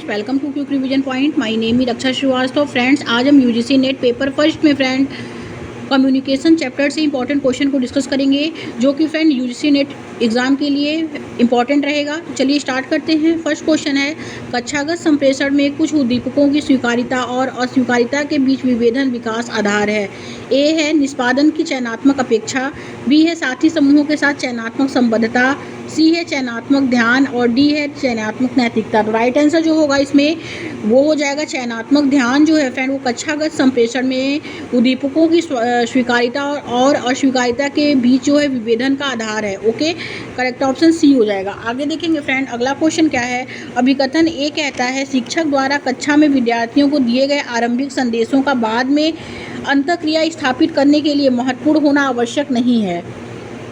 Welcome to quick revision point. My name is Raksha Shrivastava. Friends, आज हम UGC NET paper first में friend communication chapter से important question को discuss करेंगे, जो कि फ्रेंड यूजीसी नेट एग्जाम के लिए इंपॉर्टेंट रहेगा। चलिए स्टार्ट करते हैं। फर्स्ट क्वेश्चन है, कक्षागत संप्रेषण में कुछ उद्दीपकों की स्वीकार्यता और अस्वीकार्यता के बीच विभेदन विकास आधार है। ए है निष्पादन की चयनात्मक अपेक्षा, बी है साथी समूहों के साथ चयनात्मक संबद्धता, सी है चयनात्मक ध्यान और डी है चयनात्मक नैतिकता। तो राइट आंसर जो होगा इसमें वो हो जाएगा चयनात्मक ध्यान। जो है फ्रेंड वो कक्षागत संप्रेषण में उद्दीपकों की स्वीकार्यता और अस्वीकार्यता के बीच जो है विभेदन का आधार है। ओके, करेक्ट ऑप्शन सी हो जाएगा। आगे देखेंगे फ्रेंड, अगला क्वेश्चन क्या है। अभिकथन ए कहता है, शिक्षक द्वारा कक्षा में विद्यार्थियों को दिए गए आरंभिक संदेशों का बाद में अंतःक्रिया स्थापित करने के लिए महत्वपूर्ण होना आवश्यक नहीं है।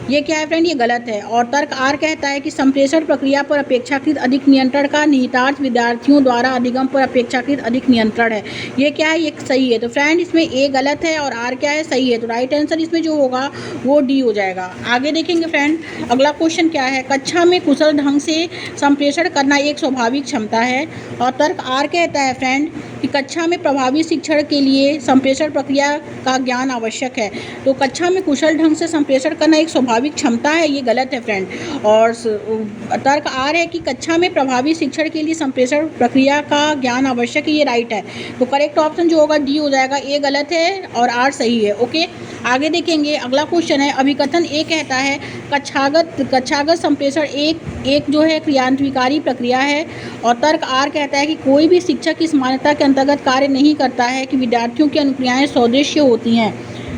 ये क्या है फ्रेंड, ये गलत है। और तर्क आर कहता है कि संप्रेषण प्रक्रिया पर अपेक्षाकृत अधिक नियंत्रण का निहितार्थ विद्यार्थियों द्वारा अधिगम पर अपेक्षाकृत अधिक नियंत्रण है। ये क्या है, ये सही है। तो फ्रेंड इसमें ए गलत है और आर क्या है, सही है। तो राइट आंसर इसमें जो होगा वो डी हो जाएगा। आगे देखेंगे फ्रेंड, अगला क्वेश्चन क्या है। कक्षा में कुशल ढंग से संप्रेषण करना एक स्वाभाविक क्षमता है। और तर्क आर कहता है फ्रेंड कि कक्षा में प्रभावी शिक्षण के लिए संप्रेषण प्रक्रिया का ज्ञान आवश्यक है। तो कक्षा में कुशल ढंग से संप्रेषण करना एक स्वाभाविक क्षमता है, ये गलत है फ्रेंड। और तर्क आ रहा है कि कक्षा में प्रभावी शिक्षण के लिए संप्रेषण प्रक्रिया का ज्ञान आवश्यक है, ये राइट है। तो करेक्ट ऑप्शन जो होगा डी हो जाएगा। ए गलत है और आर सही है। ओके, आगे देखेंगे। अगला क्वेश्चन है, अभिकथन ए कहता है कक्षागत संप्रेषण एक जो है क्रियान्वयकारी प्रक्रिया है। और तर्क आर कहता है कि कोई भी शिक्षक इस मान्यता के अंतर्गत कार्य नहीं करता है कि विद्यार्थियों की अनुक्रियाएं सदृश्य होती हैं।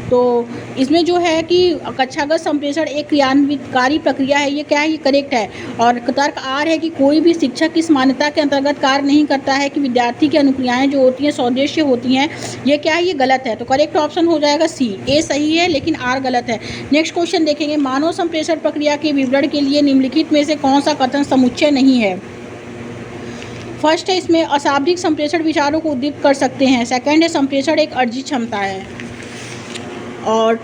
तो इसमें जो है कि कक्षागत संप्रेषण एक क्रियान्वयकारी प्रक्रिया है, ये क्या है, ये करेक्ट है। और तर्क आर है कि कोई भी शिक्षक इस मान्यता के अंतर्गत कार्य नहीं करता है कि विद्यार्थी की अनुक्रियाएं जो होती हैं सदृश्य होती हैं, ये क्या है, ये गलत है। तो करेक्ट ऑप्शन हो जाएगा सी। ए सही है लेकिन आर गलत है। नेक्स्ट क्वेश्चन देखेंगे, मानव संप्रेषण प्रक्रिया के विवरण के लिए निम्नलिखित में से कौन सा कथन समुच्चय नहीं है। फर्स्ट है इसमें अशाब्दिक संप्रेषण विचारों को उद्दीपित कर सकते हैं। सेकंड है संप्रेषण एक अर्जित क्षमता है। और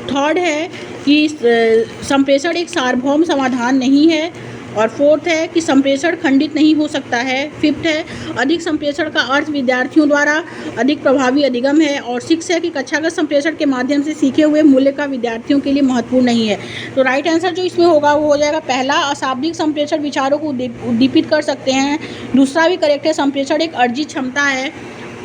थर्ड है कि संप्रेषण एक सार्वभौम समाधान नहीं है। और फोर्थ है कि संप्रेषण खंडित नहीं हो सकता है। फिफ्थ है अधिक संप्रेषण का अर्थ विद्यार्थियों द्वारा अधिक प्रभावी अधिगम है। और सिक्स है कि कक्षागत संप्रेषण के माध्यम से सीखे हुए मूल्य का विद्यार्थियों के लिए महत्वपूर्ण नहीं है। तो राइट आंसर जो इसमें होगा वो हो जाएगा पहला, अशाब्दिक संप्रेषण विचारों को उद्दीपित कर सकते हैं। दूसरा भी करेक्ट है, संप्रेषण एक अर्जित क्षमता है।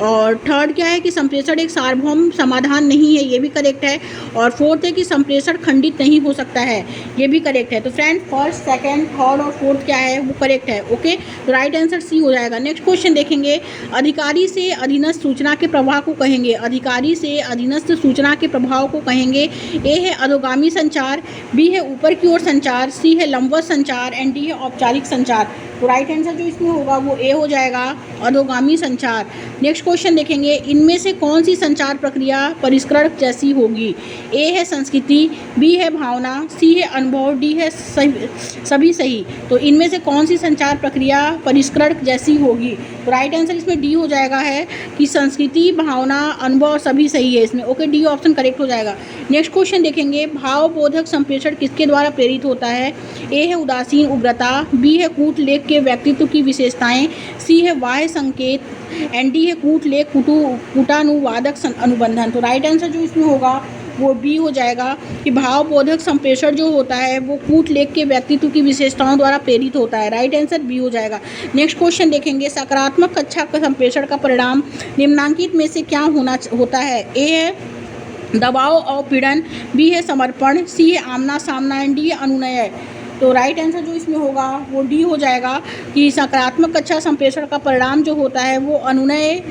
और थर्ड क्या है कि संप्रेषण एक सार्वभौम समाधान नहीं है, ये भी करेक्ट है। और फोर्थ है कि संप्रेषण खंडित नहीं हो सकता है, ये भी करेक्ट है। तो फ्रेंड फर्स्ट, सेकंड, थर्ड और फोर्थ क्या है, वो करेक्ट है। ओके, तो राइट आंसर सी हो जाएगा। नेक्स्ट क्वेश्चन देखेंगे, अधिकारी से अधीनस्थ सूचना के प्रवाह को कहेंगे। अधिकारी से अधीनस्थ सूचना के प्रभाव को कहेंगे। ए है अधोगामी संचार, बी है ऊपर की ओर संचार, सी है लंबवत संचार एंड डी है औपचारिक संचार। तो राइट आंसर जो इसमें होगा वो ए हो जाएगा, अधोगामी संचार। नेक्स्ट क्वेश्चन देखेंगे, इनमें से कौन सी संचार प्रक्रिया परिष्करण जैसी होगी। ए है संस्कृति, बी है भावना, सी है अनुभव, डी है सभी सही। तो इनमें से कौन सी संचार प्रक्रिया परिष्करण जैसी होगी। तो राइट आंसर इसमें डी हो जाएगा है कि संस्कृति, भावना, अनुभव सभी सही है इसमें। ओके, डी ऑप्शन करेक्ट हो जाएगा। नेक्स्ट क्वेश्चन देखेंगे, भावबोधक संप्रेषण किसके द्वारा प्रेरित होता है। ए है उदासीन उग्रता, बी है कूटलेख के व्यक्तित्व की विशेषताएं, सी है बाह्य संकेत एंड डी है कूटलेख कूटानुवादक अनुबंधन। तो राइट आंसर जो इसमें होगा वो बी हो जाएगा कि भावबोधक संप्रेषण जो होता है वो कूटलेख के व्यक्तित्व की विशेषताओं द्वारा प्रेरित होता है। राइट आंसर बी हो जाएगा। नेक्स्ट क्वेश्चन देखेंगे, सकारात्मक कक्षा का संप्रेषण का परिणाम निम्नांकित में से क्या होता है। ए है दबाव और पीड़न, बी है समर्पण, सी है आमना सामना एंड डी है अनुनय। तो राइट आंसर जो इसमें होगा वो डी हो जाएगा कि सकारात्मक कक्षा संप्रेषण का परिणाम जो होता है वो अनुनय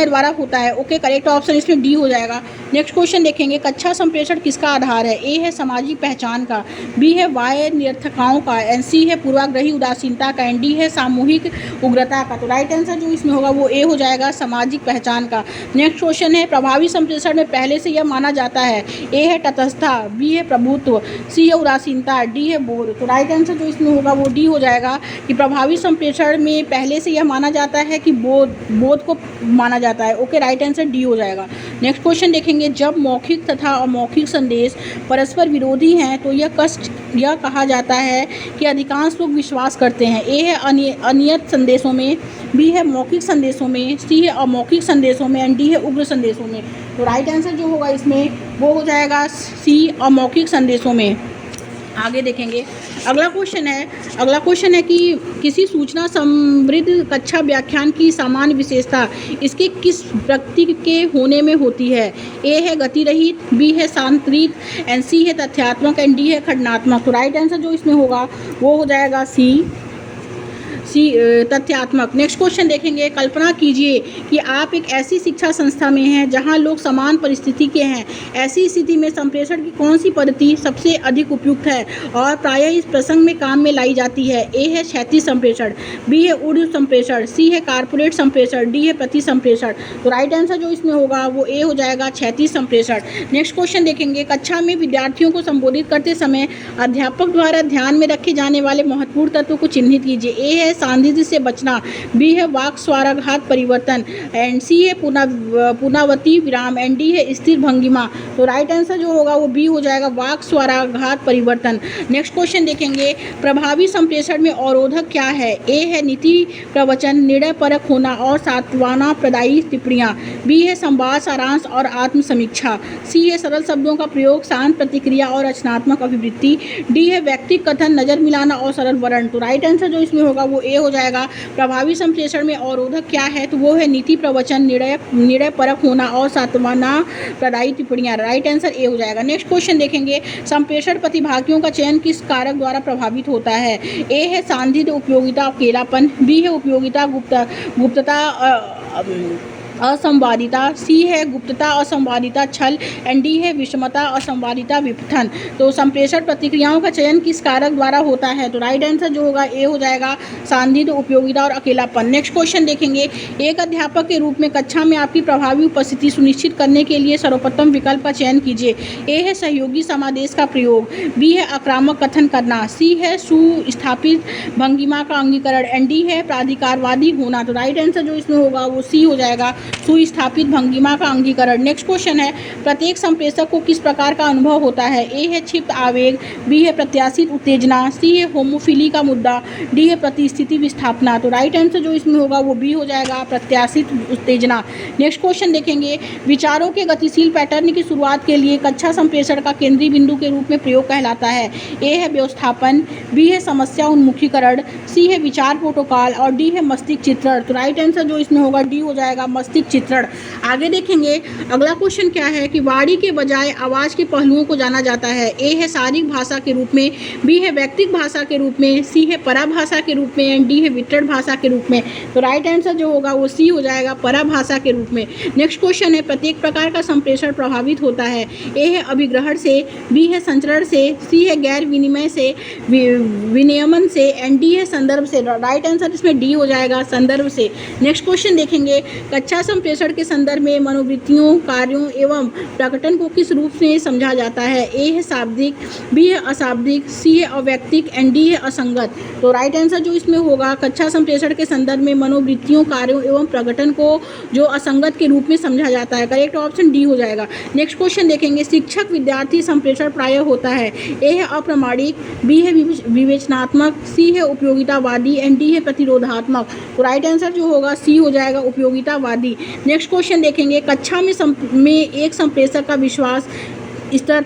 द्वारा होता है। ओके, करेक्ट ऑप्शन इसमें डी हो जाएगा। नेक्स्ट क्वेश्चन देखेंगे, कक्षा संप्रेषण किसका आधार है। ए है सामाजिक पहचान का, बी है बाह्य निरर्थकताओं का एंड सी है पूर्वाग्रही उदासीनता का एंड डी है सामूहिक उग्रता का। तो राइट आंसर जो इसमें होगा वो ए हो जाएगा, सामाजिक पहचान का। नेक्स्ट क्वेश्चन है, प्रभावी संप्रेषण में पहले से यह माना जाता है। ए है तटस्थता, बी है प्रभुत्व, सी है उदासीनता विचार, डी है बोध। तो राइट आंसर जो इसमें होगा वो डी हो जाएगा कि प्रभावी संप्रेषण में पहले से यह माना जाता है कि बोध को माना जाता है। ओके, राइट आंसर डी हो जाएगा। नेक्स्ट क्वेश्चन देखेंगे, जब मौखिक तथा अमौखिक संदेश परस्पर विरोधी हैं तो यह कहा जाता है कि अधिकांश लोग विश्वास करते हैं। ए है अनियत संदेशों में, बी है मौखिक संदेशों में, सी है अमौखिक संदेशों में एंड डी है उग्र संदेशों में। तो राइट आंसर जो होगा इसमें वो हो जाएगा सी, अमौखिक संदेशों में। आगे देखेंगे, अगला क्वेश्चन है कि किसी सूचना समृद्ध कक्षा व्याख्यान की सामान्य विशेषता इसके किस व्यक्ति के होने में होती है। ए है गति रहित, बी है शांतरित एंड सी है तथ्यात्मक एंड डी है खंडनात्मक। तो राइट आंसर जो इसमें होगा वो हो जाएगा सी, तथ्यात्मक। नेक्स्ट क्वेश्चन देखेंगे, कल्पना कीजिए कि आप एक ऐसी शिक्षा संस्था में हैं जहां लोग समान परिस्थिति के हैं। ऐसी स्थिति में संप्रेषण की कौन सी पद्धति सबसे अधिक उपयुक्त है और प्रायः इस प्रसंग में काम में लाई जाती है। ए है क्षैतिज संप्रेषण, बी है ऊर्ध्व संप्रेषण, सी है कॉर्पोरेट संप्रेषण, डी है प्रति संप्रेषण। तो राइट आंसर जो इसमें होगा वो ए हो जाएगा, क्षैतिज संप्रेषण। नेक्स्ट क्वेश्चन देखेंगे, कक्षा में विद्यार्थियों को संबोधित करते समय अध्यापक द्वारा ध्यान में रखे जाने वाले महत्वपूर्ण तत्व को चिन्हित कीजिए। ए है सांधिध्य से बचना, बी है वाक् स्वाराघात परिवर्तन एंड सी है पुनरावृत्ति विराम एंड डी है स्थिर भंगिमा। तो राइट आंसर जो होगा वो बी हो जाएगा, वाक् स्वाराघात परिवर्तन। नेक्स्ट क्वेश्चन देखेंगे, प्रभावी संप्रेषण में अवरोधक क्या है। ए है नीति प्रवचन, निर्णय परक होना और सात्वना प्रदायी टिप्पणियाँ, बी है संवाद सारांश और आत्म समीक्षा, सी है सरल शब्दों का प्रयोग, शांत प्रतिक्रिया और रचनात्मक अभिवृत्ति, डी है व्यक्तिगत कथन, नजर मिलाना और सरल वर्ण। तो राइट आंसर जो इसमें होगा वो ए हो जाएगा। प्रभावी संप्रेषण में अवरोधक क्या है तो वो है नीति प्रवचन, निर्णय परक होना और सात्वना प्रदायी टिप्पणियाँ। राइट आंसर ए हो जाएगा। नेक्स्ट क्वेश्चन देखेंगे, संप्रेषण प्रतिभागियों का चयन किस कारक द्वारा प्रभावित होता है। ए है सांधिध्य, उपयोगिता, अकेलापन, बी है उपयोगिता, गुप्तता असंवादिता, सी है गुप्तता असंवादिता छल एंड डी है विषमता असंवादिता विपथन। तो संप्रेषण प्रतिक्रियाओं का चयन किस कारक द्वारा होता है तो राइट आंसर जो होगा ए हो जाएगा, सांधिध्य, उपयोगिता और अकेलापन। नेक्स्ट क्वेश्चन देखेंगे, एक अध्यापक के रूप में कक्षा में आपकी प्रभावी उपस्थिति सुनिश्चित करने के लिए सर्वोत्तम विकल्प का चयन कीजिए। ए है सहयोगी समादेश का प्रयोग, बी है आक्रामक कथन करना, सी है सुस्थापित भंगिमा का अंगीकरण एंड डी है प्राधिकारवादी होना। तो राइट आंसर जो इसमें होगा वो सी हो जाएगा, सुस्थापित भंगिमा का अंगीकरण। नेक्स्ट क्वेश्चन है, प्रत्येक संप्रेषक को किस प्रकार का अनुभव होता है। ए है क्षिप्त आवेग, बी है प्रत्याशित उत्तेजना, सी है होमोफिली का मुद्दा, डी है प्रतिस्थिति विस्थापना। तो राइट आंसर जो इसमें होगा वो बी हो जाएगा, प्रत्याशित उत्तेजना। नेक्स्ट क्वेश्चन देखेंगे, विचारों के गतिशील पैटर्न की शुरुआत के लिए कक्षा संप्रेषण का केंद्रीय बिंदु के रूप में प्रयोग कहलाता है। ए है व्यवस्थापन, बी है समस्या उन्मुखीकरण, सी है विचार प्रोटोकॉल और डी है मस्तिष्क चित्रण। तो राइट आंसर जो इसमें होगा डी हो जाएगा, मस्तिष्क चित्रण। आगे देखेंगे, अगला क्वेश्चन क्या है कि वाणी के बजाय आवाज के पहलुओं को जाना जाता है। ए है शारीरिक भाषा के रूप में, बी है व्यक्तिगत भाषा के रूप में, सी है पराभाषा के रूप में एंड डी है वितरण भाषा के रूप में। तो राइट आंसर जो होगा वो सी हो जाएगा, पराभाषा के रूप में। नेक्स्ट क्वेश्चन है, प्रत्येक प्रकार का संप्रेषण प्रभावित होता है। ए है अभिग्रहण से, बी है संचरण से, सी है गैर विनिमय से, विनियमन से एंड डी है संदर्भ से। राइट आंसर इसमें डी हो जाएगा, संदर्भ से। नेक्स्ट क्वेश्चन देखेंगे, कक्षा संप्रेषण के संदर्भ में मनोवृत्तियों, कार्यों एवं प्रकटन को किस रूप में समझा जाता है। ए है शाब्दिक, बी है अशाब्दिक, सी है अवैयक्तिक एंड डी है असंगत। तो राइट आंसर जो इसमें होगा, कक्षा संप्रेषण के संदर्भ में मनोवृत्तियों, कार्यों एवं प्रकटन को जो असंगत के रूप में समझा जाता है। करेक्ट ऑप्शन डी हो जाएगा। नेक्स्ट क्वेश्चन देखेंगे, शिक्षक विद्यार्थी संप्रेषण प्रायः होता है। ए है अप्रामाणिक, बी है विवेचनात्मक, सी है उपयोगितावादी एंड डी है प्रतिरोधात्मक। तो राइट आंसर जो होगा सी हो जाएगा, उपयोगितावादी। नेक्स्ट क्वेश्चन देखेंगे, कक्षा में एक संप्रेषक का विश्वास स्तर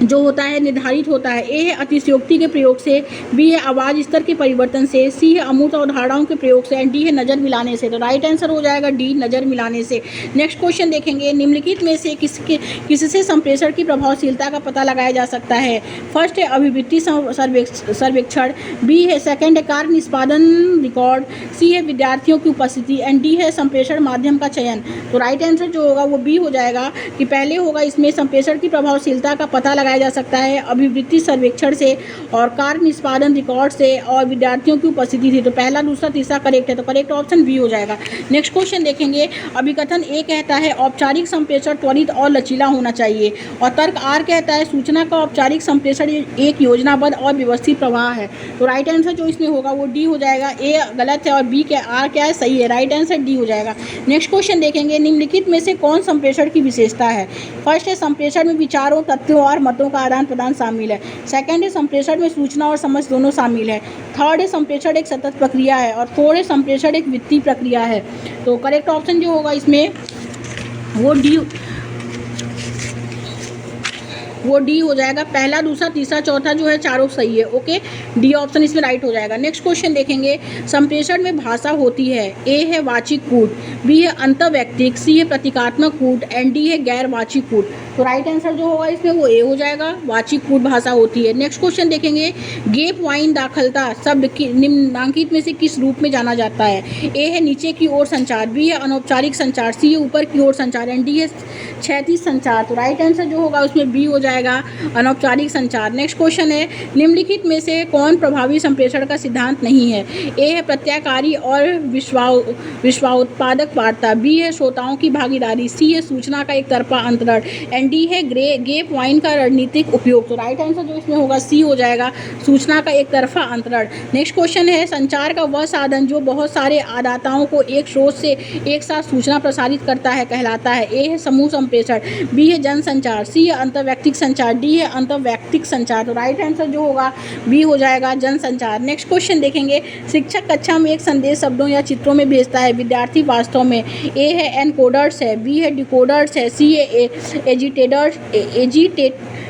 जो होता है निर्धारित होता है। ए है अतिशयोक्ति के प्रयोग से, बी है आवाज़ स्तर के परिवर्तन से, सी है अमूर्त अवधारणाओं के प्रयोग से एंड डी है नज़र मिलाने से। तो राइट आंसर हो जाएगा डी, नज़र मिलाने से। नेक्स्ट क्वेश्चन देखेंगे, निम्नलिखित में से किससे संप्रेषण की प्रभावशीलता का पता लगाया जा सकता है। फर्स्ट है अभिवृत्ति सर्वेक्षण, बी है सेकंड है कार्य निष्पादन रिकॉर्ड, सी है विद्यार्थियों की उपस्थिति एंड डी है संप्रेषण माध्यम का चयन। तो राइट आंसर जो होगा वो बी हो जाएगा कि पहले होगा इसमें संप्रेषण की प्रभावशीलता का पता कराया जा सकता है? अभिवृत्ति सर्वेक्षण से और कार्य निष्पादन रिकॉर्ड से और विद्यार्थियों की उपस्थिति थी। तो पहला, दूसरा, तीसरा करेक्ट है, तो करेक्ट ऑप्शन बी हो जाएगा। नेक्स्ट क्वेश्चन देखेंगे। अभिकथन ए कहता है औपचारिक संप्रेषण त्वरित और लचीला होना चाहिए, और तर्क आर कहता है सूचना का औपचारिक संप्रेषण एक योजनाबद्ध और व्यवस्थित प्रवाह है। तो राइट आंसर जो इसमें होगा वो डी हो जाएगा। ए गलत है और बी क्या, आर क्या है, सही है। राइट आंसर डी हो जाएगा। नेक्स्ट क्वेश्चन देखेंगे। निम्नलिखित में से कौन संप्रेषण की विशेषता है? फर्स्ट है संप्रेषण में विचारों, तथ्यों और मतों का आदान प्रदान शामिल है। सेकंड है संप्रेषण में सूचना और समझ दोनों शामिल है। थर्ड है संप्रेषण एक सतत प्रक्रिया है, और फोर्थ है संप्रेषण एक वित्तीय प्रक्रिया है। तो करेक्ट ऑप्शन जो होगा इसमें वो डी हो जाएगा। पहला, दूसरा, तीसरा, चौथा जो है चारों सही है। ओके, डी ऑप्शन इसमें राइट हो जाएगा। नेक्स्ट क्वेश्चन देखेंगे। संप्रेषण में भाषा होती है। ए है वाचिक कूट, बी है अंतर्वैयक्तिक, सी है प्रतीकात्मक कूट एंड डी है गैर वाचिक कूट। तो राइट आंसर जो होगा इसमें वो ए हो जाएगा, वाचिक कूट भाषा होती है। नेक्स्ट क्वेश्चन देखेंगे। गेप वाइन दाखलता शब्द निम्नलिखित में से किस रूप में जाना जाता है? ए है नीचे की ओर संचार, बी है अनौपचारिक संचार, सी है ऊपर की ओर संचार एंड डी है क्षैतिज संचार। तो राइट आंसर जो होगा उसमें बी हो जाएगा, अनौपचारिक संचार। नेक्स्ट क्वेश्चन है। निम्नलिखित में से कौन प्रभावी संप्रेषण का सिद्धांत नहीं है? ए है प्रत्याकारी और विश्वाउत्पादक वार्ता, बी है श्रोताओं की भागीदारी, सी है सूचना का एक तरफा अंतरण एंड डी है गेप वाइन का रणनीतिक उपयोग। तो राइट आंसर जो इसमें होगा सी हो जाएगा, सूचना का एक तरफा अंतरण। नेक्स्ट क्वेश्चन है। संचार का वह साधन जो बहुत सारे आदाताओं को एक स्रोत से एक साथ सूचना प्रसारित करता है कहलाता है? ए है समूह संप्रेषण, बी है जनसंचार, सी है अंतर्वैयक्तिक संचार, डी है अंतर्वैयक्तिक संचार। तो राइट आंसर जो होगा बी हो जाएगा, जनसंचार। नेक्स्ट क्वेश्चन देखेंगे। शिक्षक कक्षा में एक संदेश शब्दों या चित्रों में भेजता है, विद्यार्थी वास्तव में? ए है एनकोडर्स है, बी है डिकोडर्स है, सी है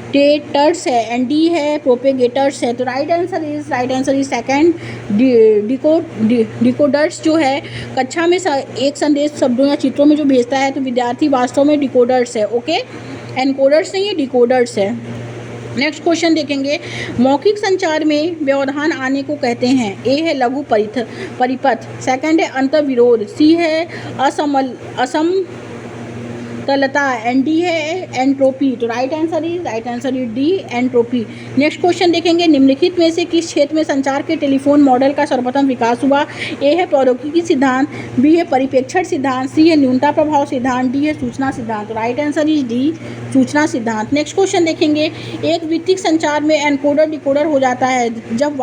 एजिटेटर्स है एंड डी है प्रोपेगेटर्स है। तो right answer is second, decoders जो है कक्षा में एक संदेश शब्दों या चित्रों में जो भेजता है, तो विद्यार्थी वास्तव में डिकोडर्स है। ओके, एनकोडर्स नहीं है, डिकोडर्स है। नेक्स्ट क्वेश्चन देखेंगे। मौखिक संचार में व्यवधान आने को कहते हैं? ए है लघु परिपथ, सेकंड है अंतर्विरोध, सी है असमतलता एंड डी है एंट्रोपी। तो right answer is D, entropy. Next question देखेंगे। निम्नलिखित में से किस क्षेत्र में संचार के टेलीफोन मॉडल का सर्वप्रथम विकास हुआ? ए है प्रौद्योगिकी सिद्धांत, बी है परिप्रेक्षण सिद्धांत, सी है न्यूनता प्रभाव सिद्धांत, डी है सूचना सिद्धांत। तो राइट आंसर इज डी, सूचना सिद्धांत। नेक्स्ट क्वेश्चन देखेंगे। एक वित्तीय संचार में एनकोडर डिकोडर हो जाता है जब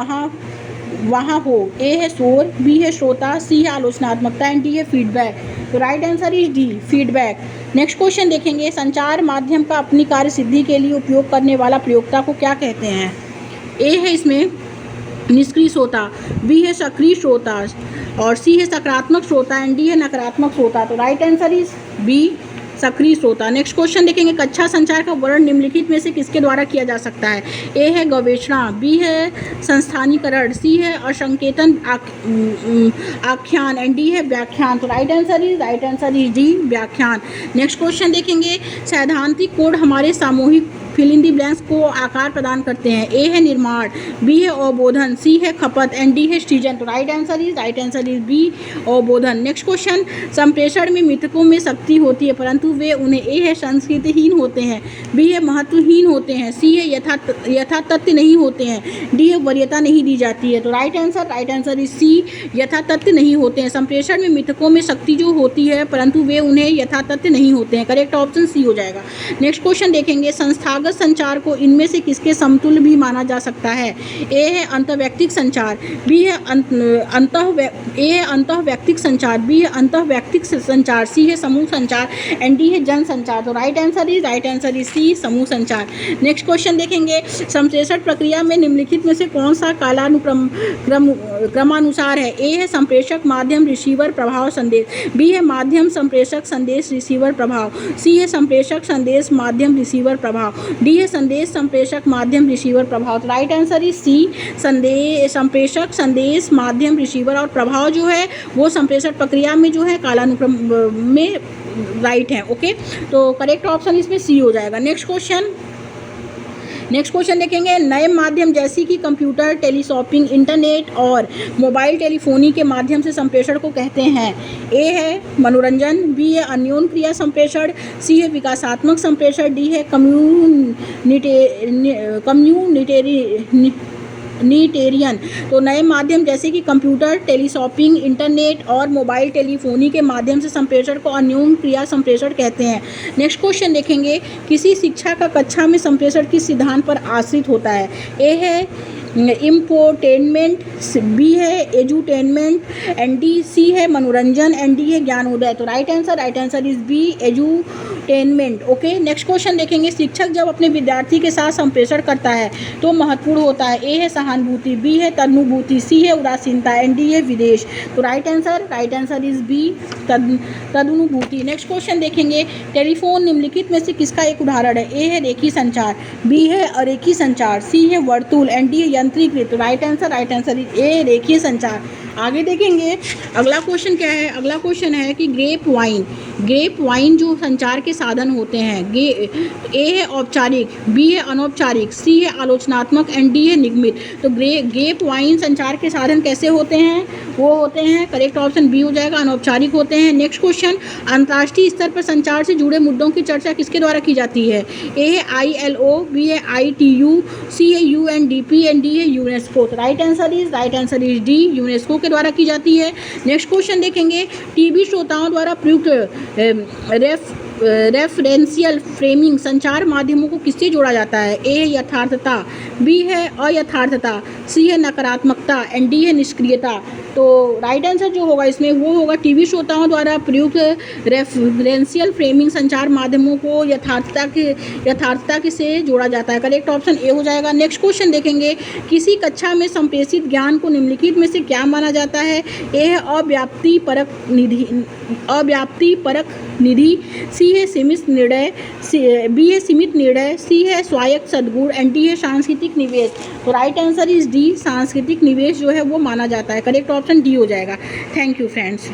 वहाँ हो। ए है शोर, बी है श्रोता, सी है आलोचनात्मकता एंड डी है फीडबैक। तो right answer is D, feedback. Next question देखेंगे। संचार माध्यम का अपनी कार्य सिद्धि के लिए उपयोग करने वाला प्रयोक्ता को क्या कहते हैं? ए है इसमें निष्क्रिय श्रोता, बी है सक्रिय श्रोता और सी है सकारात्मक श्रोता एंड डी है नकारात्मक श्रोता। तो राइट आंसर इज बी, सक्रिय श्रोता। नेक्स्ट क्वेश्चन देखेंगे। कक्षा संचार का वर्णन निम्नलिखित में से किसके द्वारा किया जा सकता है? ए है गवेषणा, बी है संस्थानीकरण, सी है असंकेतन आख्यान एंड डी है व्याख्यान। तो राइट आंसर इज डी, व्याख्यान। नेक्स्ट क्वेश्चन देखेंगे। सैद्धांतिक कोड हमारे सामूहिक फिल इन दी ब्लैंक्स को आकार प्रदान करते हैं। ए है निर्माण, बी है अवबोधन, सी है खपत एंड डी है सृजन। तो राइट आंसर इज बी, अवबोधन। Next question. संप्रेषण में मृतकों में शक्ति होती है परंतु वे उन्हें ए है संस्कृतिहीन होते हैं, बी है महत्वहीन होते हैं, सी है यथातथ्य नहीं होते हैं, डी है वरीयता नहीं दी जाती है। तो राइट आंसर इज सी, यथातथ्य नहीं होते हैं। संप्रेषण में मृतकों में शक्ति जो होती है परंतु वे उन्हें यथातथ्य नहीं होते हैं। करेक्ट ऑप्शन सी हो जाएगा। नेक्स्ट क्वेश्चन देखेंगे। संस्थागत संचार को इनमें से किसके समतुल्य भी माना जा सकता है? ए है अंतर्वैयक्तिक संचार, बी है अंतर्वैयक्तिक संचार, बी है अंतर्वैयक्तिक संचार, सी है समूह संचार एंड डी है जन संचार। तो राइट आंसर इज सी, समूह संचार। नेक्स्ट क्वेश्चन देखेंगे। संप्रेषण प्रक्रिया में निम्नलिखित में से कौन सा क्रमानुसार है? ए है संप्रेषक माध्यम रिसीवर प्रभाव संदेश, बी है माध्यम संप्रेषक संदेश रिसीवर प्रभाव, सी है संप्रेषक संदेश माध्यम रिसीवर प्रभाव, डी है संदेश संप्रेषक माध्यम रिसीवर प्रभाव। तो राइट आंसर इज सी, संप्रेषक संदेश माध्यम रिसीवर और प्रभाव जो है वो संप्रेषण प्रक्रिया में जो है कालानुक्रम में राइट है। ओके, तो करेक्ट ऑप्शन इसमें सी हो जाएगा। Next question. नेक्स्ट क्वेश्चन देखेंगे, नए माध्यम जैसे कि कंप्यूटर, टेलीशॉपिंग, इंटरनेट और मोबाइल टेलीफोनी के माध्यम से संप्रेषण को कहते हैं। ए है मनोरंजन, बी है अन्योन क्रिया संप्रेषण, सी है विकासात्मक संप्रेषण, डी है कम्युनिटेरियन। तो नए माध्यम जैसे कि कंप्यूटर, टेलीशॉपिंग, इंटरनेट और मोबाइल टेलीफोनी के माध्यम से संप्रेषण को अन्योन क्रिया संप्रेषण कहते हैं। नेक्स्ट क्वेश्चन देखेंगे, किसी शिक्षा का कक्षा में संप्रेषण किस सिद्धांत पर आश्रित होता है। ए है इंफोटेनमेंट, बी है एजुटेनमेंट, एंड डी सी है मनोरंजन, एंड डी है ज्ञानोदय। तो right answer is B edutainment. Okay, next question देखेंगे, शिक्षक जब अपने विद्यार्थी के साथ संप्रेषण करता है तो महत्वपूर्ण होता है। ए है सहानुभूति, बी है तदनुभूति, सी है उदासीनता, एंड डी है विदेश। तो राइट आंसर इज बी तदनुभूति। नेक्स्ट क्वेश्चन देखेंगे, टेलीफोन निम्नलिखित में से किसका एक उदाहरण है। ए है रेखी संचार, बी है अरेखी संचार, सी है वर्तुल, एंड डी है यंत्रीकृत। राइट आंसर इज ए रेखीय संचार। आगे देखेंगे अगला क्वेश्चन क्या है। अगला क्वेश्चन है कि ग्रेप वाइन जो संचार के साधन होते हैं। ए है औपचारिक, बी है अनौपचारिक, सी है आलोचनात्मक, एंड डी है निगमित। तो ग्रेप वाइन संचार के साधन कैसे होते हैं, वो होते हैं, करेक्ट ऑप्शन बी हो जाएगा, अनौपचारिक होते हैं। नेक्स्ट क्वेश्चन, अंतर्राष्ट्रीय स्तर पर संचार से जुड़े मुद्दों की चर्चा किसके द्वारा की जाती है। ए है ILO, बी है ITU, सी है UNDP, एंड डी है यूनेस्को। तो right answer is D, UNESCO के द्वारा की जाती है। नेक्स्ट क्वेश्चन देखेंगे, टीवी श्रोताओं द्वारा प्रयुक्त रेफरेंशियल फ्रेमिंग संचार माध्यमों को किससे जोड़ा जाता है। ए है यथार्थता, बी है अयथार्थता, सी है नकारात्मकता, एंड डी है निष्क्रियता। तो राइट आंसर जो होगा इसमें वो होगा टीवी श्रोताओं द्वारा प्रयुक्त रेफरेंशियल फ्रेमिंग संचार माध्यमों को यथार्थता के से जोड़ा जाता है। करेक्ट ऑप्शन ए हो जाएगा। नेक्स्ट क्वेश्चन देखेंगे, किसी कक्षा में संप्रेषित ज्ञान को निम्नलिखित में से क्या माना जाता है। ए है अव्याप्ति परक निधि, सी है सीमित निर्णय, बी है सीमित निर्णय, सी है स्वायत्त सद्गुण, एंड डी है सांस्कृतिक निवेश। तो राइट आंसर इज डी, सांस्कृतिक निवेश जो है वो माना जाता है। करेक्ट ऑप्शन डी हो जाएगा। Thank you friends.